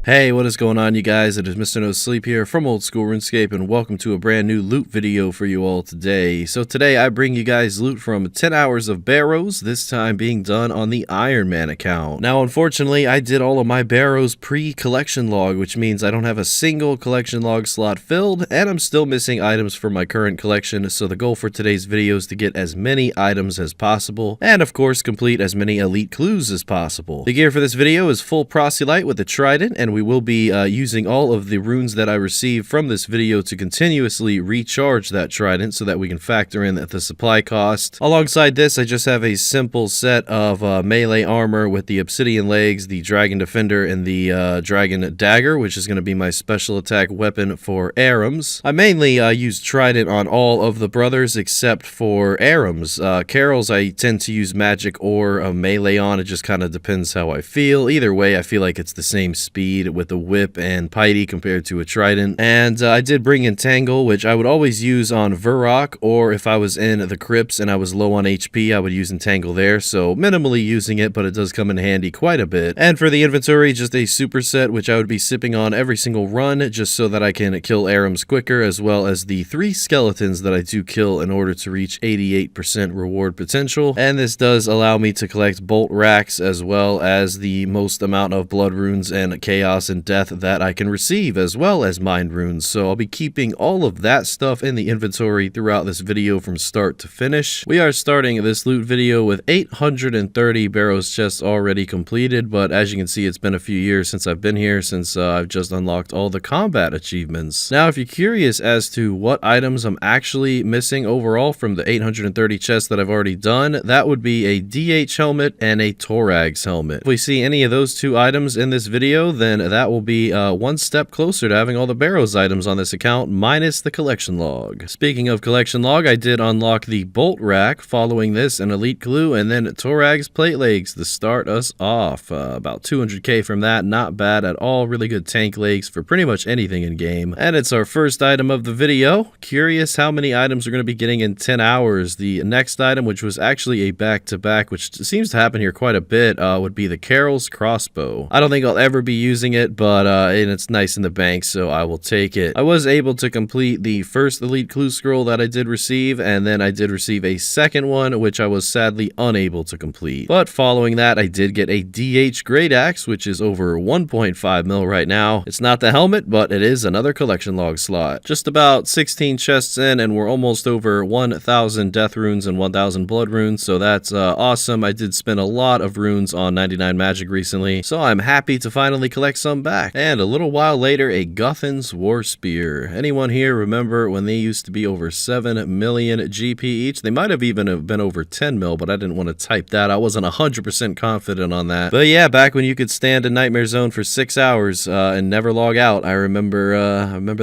Hey, what is going on, you guys? It is Mr. No Sleep here from Old School RuneScape, and welcome to a brand new loot video for you all today. So today I bring you guys loot from 10 hours of Barrows, this time being done on the Iron Man account. Now, unfortunately, I did all of my Barrows pre-collection log, which means I don't have a single collection log slot filled, and I'm still missing items from my current collection, so the goal for today's video is to get as many items as possible, and of course complete as many elite clues as possible. The gear for this video is full proselyte with a trident, and we will be using all of the runes that I received from this video to continuously recharge that trident so that we can factor in the supply cost. Alongside this, I just have a simple set of melee armor with the obsidian legs, the dragon defender, and the dragon dagger, which is going to be my special attack weapon for Arams. I mainly use trident on all of the brothers except for Arams. Carol's I tend to use magic or melee on. It just kind of depends how I feel. Either way, I feel like it's the same speed with the whip and piety compared to a trident. And I did bring Entangle, which I would always use on Verrock, or if I was in the crypts and I was low on HP, I would use Entangle there. So minimally using it, but it does come in handy quite a bit. And for the inventory, just a superset, which I would be sipping on every single run, just so that I can kill Arams quicker, as well as the 3 skeletons that I do kill in order to reach 88% reward potential. And this does allow me to collect bolt racks, as well as the most amount of blood runes and chaos and death that I can receive, as well as mind runes. So I'll be keeping all of that stuff in the inventory throughout this video from start to finish. We are starting this loot video with 830 Barrows chests already completed, but as you can see, it's been a few years since I've been here, since I've just unlocked all the combat achievements. Now, if you're curious as to what items I'm actually missing overall from the 830 chests that I've already done, that would be a DH helmet and a Thorax helmet. If we see any of those two items in this video, then that will be one step closer to having all the Barrows items on this account, minus the collection log. Speaking of collection log, I did unlock the bolt rack, following this an elite clue, and then Thorax plate legs to start us off. About 200k from that, not bad at all. Really good tank legs for pretty much anything in game. And it's our first item of the video. Curious how many items we're going to be getting in 10 hours. The next item, which was actually a back-to-back, which seems to happen here quite a bit, would be the Carol's crossbow. I don't think I'll ever be using it, but and it's nice in the bank, so I will take it. I was able to complete the first elite clue scroll that I did receive, and then I did receive a second one, which I was sadly unable to complete. But following that, I did get a DH Great Axe, which is over 1.5 mil right now. It's not the helmet, but it is another collection log slot. Just about 16 chests in, and we're almost over 1,000 death runes and 1,000 blood runes, so that's awesome. I did spend a lot of runes on 99 magic recently, so I'm happy to finally collect some back. And a little while later, a Guthan's War Spear. Anyone here remember when they used to be over 7 million GP each? They might have even been over 10 mil, but I didn't want to type that. I wasn't 100% confident on that. But yeah, back when you could stand in Nightmare Zone for 6 hours and never log out, I remember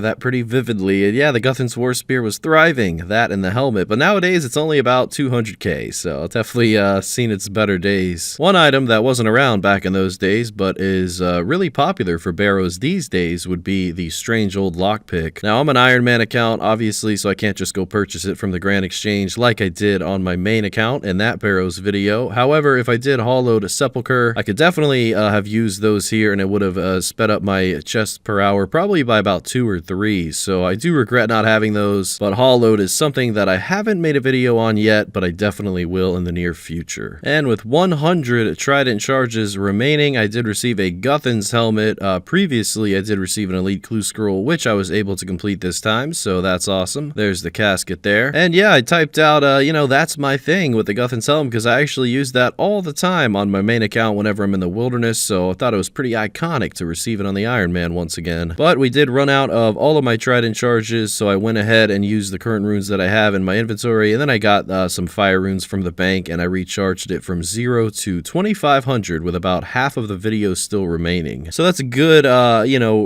that pretty vividly. And yeah, the Guthan's War Spear was thriving, that and the helmet. But nowadays, it's only about 200k, so it's definitely seen its better days. One item that wasn't around back in those days, but is really popular for Barrows these days, would be the strange old lockpick. Now, I'm an Iron Man account, obviously, so I can't just go purchase it from the Grand Exchange like I did on my main account in that Barrows video. However, if I did hollowed Sepulcher, I could definitely have used those here, and it would have sped up my chests per hour probably by about 2 or 3. So I do regret not having those, but hollowed is something that I haven't made a video on yet, but I definitely will in the near future. And with 100 trident charges remaining, I did receive a Guthan's helmet. Previously, I did receive an elite clue scroll, which I was able to complete this time, so that's awesome. There's the casket there. And yeah, I typed out, that's my thing with the Guthan's helmet, because I actually use that all the time on my main account whenever I'm in the wilderness, so I thought it was pretty iconic to receive it on the Iron Man once again. But we did run out of all of my trident charges, so I went ahead and used the current runes that I have in my inventory, and then I got some fire runes from the bank, and I recharged it from 0 to 2,500 with about half of the video still remaining. So that's a good,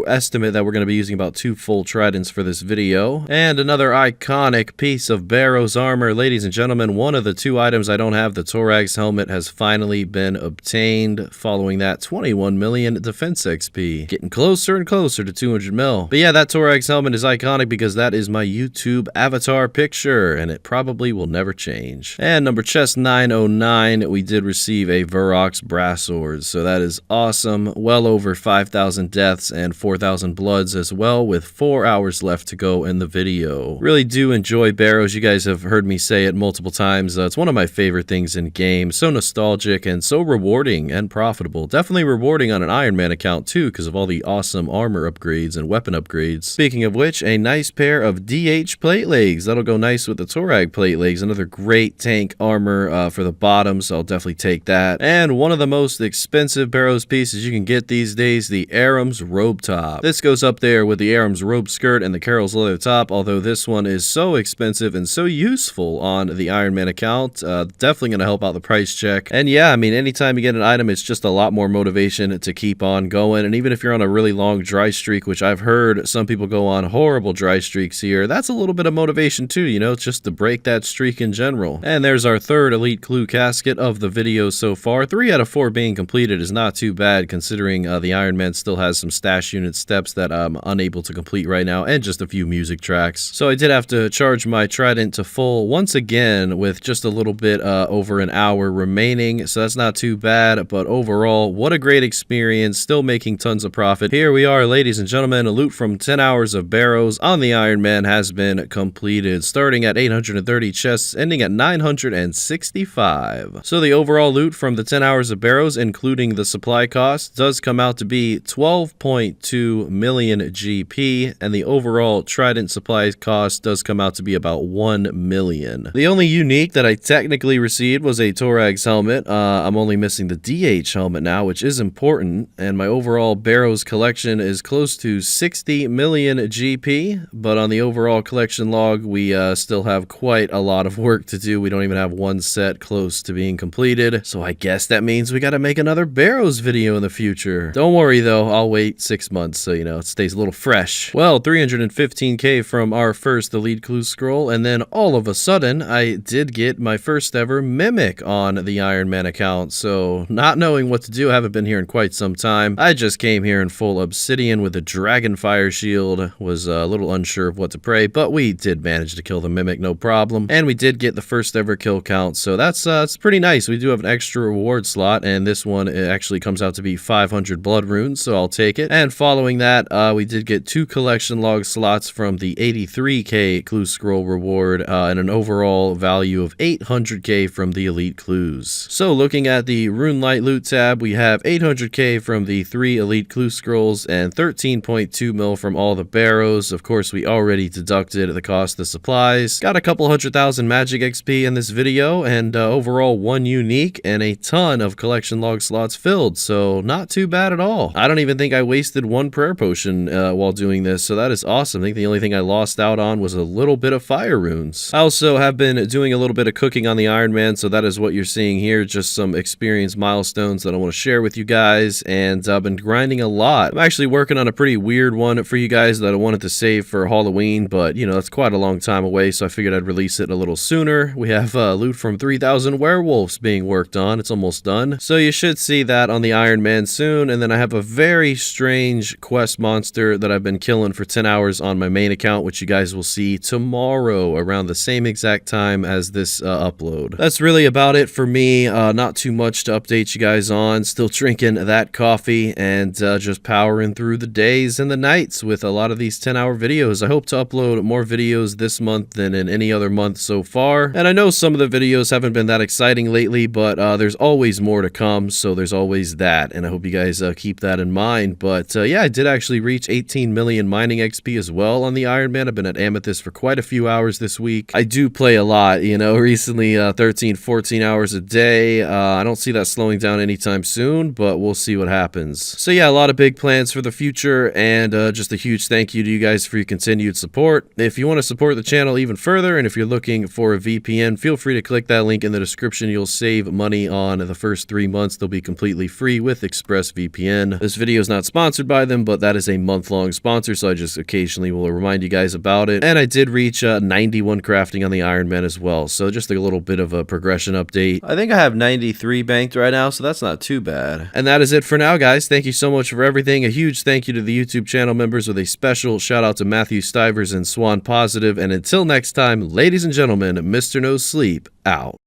estimate that we're going to be using about 2 full tridents for this video. And another iconic piece of Barrows armor, ladies and gentlemen, one of the 2 items I don't have, the Thorax helmet, has finally been obtained, following that 21 million defense XP. Getting closer and closer to 200 mil. But yeah, that Thorax helmet is iconic because that is my YouTube avatar picture, and it probably will never change. And number chest 909, we did receive a Verrock's brass sword, so that is awesome. Well over 5,000 deaths and 4,000 bloods as well, with 4 hours left to go in the video. Really do enjoy Barrows. You guys have heard me say it multiple times. It's one of my favorite things in games. So nostalgic and so rewarding and profitable. Definitely rewarding on an Iron Man account too, because of all the awesome armor upgrades and weapon upgrades. Speaking of which, a nice pair of DH plate legs. That'll go nice with the Torag plate legs. Another great tank armor for the bottom, so I'll definitely take that. And one of the most expensive Barrows pieces you can get these days, the Aram's robe top. This goes up there with the Aram's robe skirt and the Carol's leather top, although this one is so expensive and so useful on the Iron Man account. Definitely going to help out the price check. And yeah, I mean, anytime you get an item, it's just a lot more motivation to keep on going. And even if you're on a really long dry streak, which I've heard some people go on horrible dry streaks here, that's a little bit of motivation too, you know, just to break that streak in general. And there's our third Elite Clue casket of the video so far. 3 out of 4 being completed is not too bad, considering the Iron Man still has some stash unit steps that I'm unable to complete right now, and just a few music tracks. So I did have to charge my Trident to full once again with just a little bit over an hour remaining, so that's not too bad. But overall, what a great experience, still making tons of profit. Here we are, ladies and gentlemen. A loot from 10 hours of Barrows on the Iron Man has been completed, starting at 830 chests, ending at 965. So the overall loot from the 10 hours of Barrows, including the supply cost, does come out to be 12.2 million GP, and the overall Trident supply cost does come out to be about 1 million. The only unique that I technically received was a Torag's helmet. I'm only missing the DH helmet now, which is important, and my overall Barrows collection is close to 60 million GP, but on the overall collection log, we still have quite a lot of work to do. We don't even have one set close to being completed, so I guess that means we gotta make another Barrows video in the future. Don't worry though, I'll wait 6 months so, you know, it stays a little fresh. Well, 315k from our first Elite Clue scroll, and then all of a sudden, I did get my first ever Mimic on the Iron Man account, so not knowing what to do, I haven't been here in quite some time. I just came here in full Obsidian with a Dragonfire shield, was a little unsure of what to pray, but we did manage to kill the Mimic, no problem. And we did get the first ever kill count, so that's pretty nice. We do have an extra reward slot, and this one, it actually comes out to be 500 blood runes, so I'll take it. And following that, we did get 2 collection log slots from the 83k clue scroll reward, and an overall value of 800k from the Elite Clues. So looking at the Runelight loot tab, we have 800k from the 3 Elite Clue scrolls and 13.2 mil from all the Barrows. Of course, we already deducted the cost of supplies. Got a couple 100,000 magic XP in this video, and overall 1 unique and a ton of collection log slots filled, so not too bad at all. I don't even think I wasted 1 prayer potion while doing this, so that is awesome. I think the only thing I lost out on was a little bit of fire runes. I also have been doing a little bit of cooking on the Iron Man, so that is what you're seeing here, just some experience milestones that I want to share with you guys, and I've been grinding a lot. I'm actually working on a pretty weird one for you guys that I wanted to save for Halloween, but you know, it's quite a long time away, so I figured I'd release it a little sooner. We have loot from 3,000 werewolves being worked on. It's almost done, so you should see that on the Iron Man soon. And then I have a very strange quest monster that I've been killing for 10 hours on my main account, which you guys will see tomorrow around the same exact time as this upload. That's really about it for me. Not too much to update you guys on. Still drinking that coffee and just powering through the days and the nights with a lot of these 10-hour videos. I hope to upload more videos this month than in any other month so far. And I know some of the videos haven't been that exciting lately, but there's always more to come, so there's always that. And I hope you guys keep that in mind. But yeah, I did actually reach 18 million mining XP as well on the Iron Man. I've been at Amethyst for quite a few hours this week. I do play a lot, you know, recently 13, 14 hours a day. I don't see that slowing down anytime soon, but we'll see what happens. So yeah, a lot of big plans for the future, and just a huge thank you to you guys for your continued support. If you want to support the channel even further, and if you're looking for a VPN, feel free to click that link in the description. You'll save money on the first 3 months. They'll be completely free with ExpressVPN. This video is not sponsored by them, but that is a month-long sponsor, so I just occasionally will remind you guys about it. And I did reach 91 crafting on the Iron Man as well, so just a little bit of a progression update. I think I have 93 banked right now, so that's not too bad. And that is it for now, guys. Thank you so much for everything. A huge thank you to the YouTube channel members, with a special shout out to Matthew Stivers and SwanPositive. And until next time, ladies and gentlemen, Mr. No Sleep out.